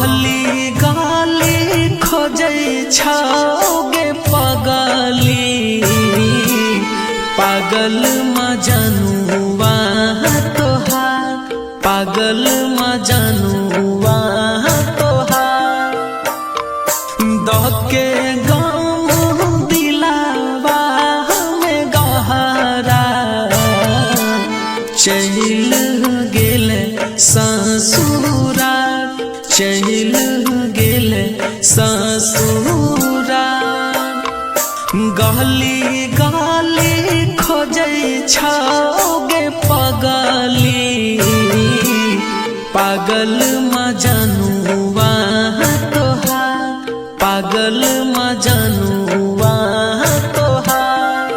गली गली खोजे छाओगे पगली पागल मजनुआ तोहार पागल मजनुआ तोहार दके गाँव दिलावा में गहरा चल गेले ससुरा चल गेले ससुरा गली गली खोजे छाओगे पगली पागल मजनुआ तोहार पागल मजनुआ तोहार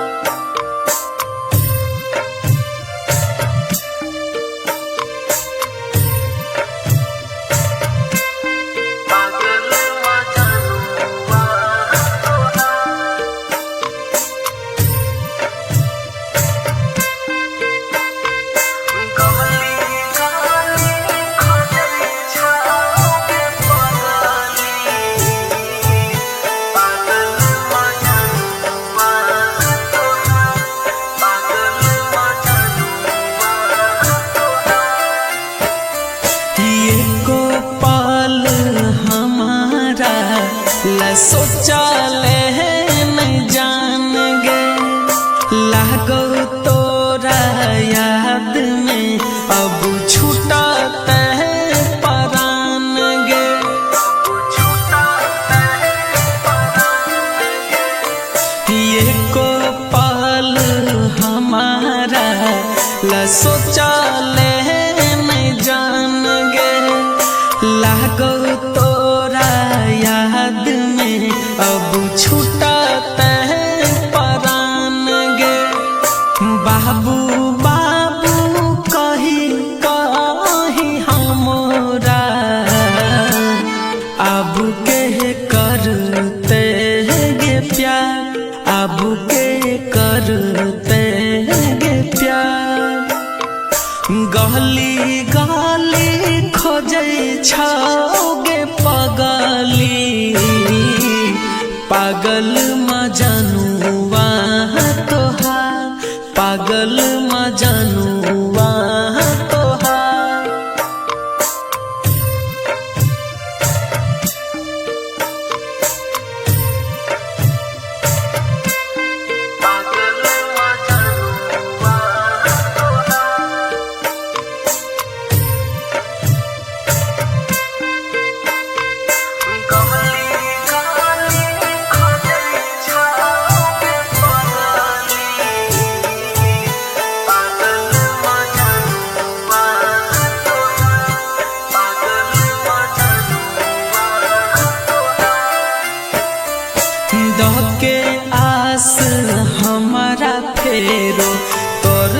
सोचले नहीं जान गे लागो तोरा याद में अब छूटते परान गे ये को पल हमारा सोचले नहीं जान गे लागो तोरा याद में अब छूटते परान गे बाबू बाबू कही कही हमरा अब के करते गे प्यार अब के करते गे प्यार गली गली खोजे छाओगे पगली पागल मजनुआ तोहार पागल मजनुआ तोहार के आस हमारा फेरो तोर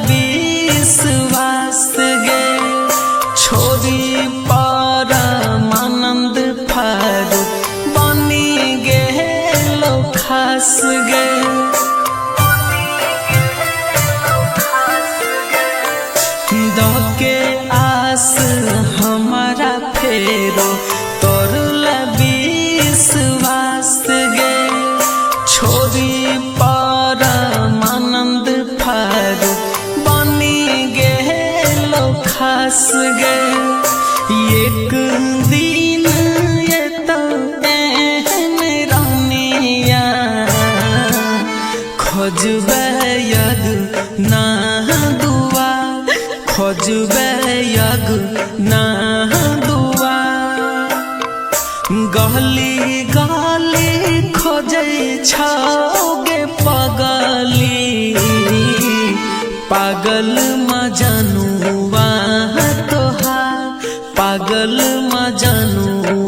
विश्वास गे छोरी पर आनंद फारू बनी गे लो खास गे के आस हमारा फेरो तोर विश्वास गे छोरी पर आनंद फारू बनी गे लो खास गे एक दिन ये तो रानिया खोजबे यग ना दुआ खोजबे यग ना दुआ गली गली खोजे छाओगे पगली पागल मजनुआ तोहार पागल मजनुआ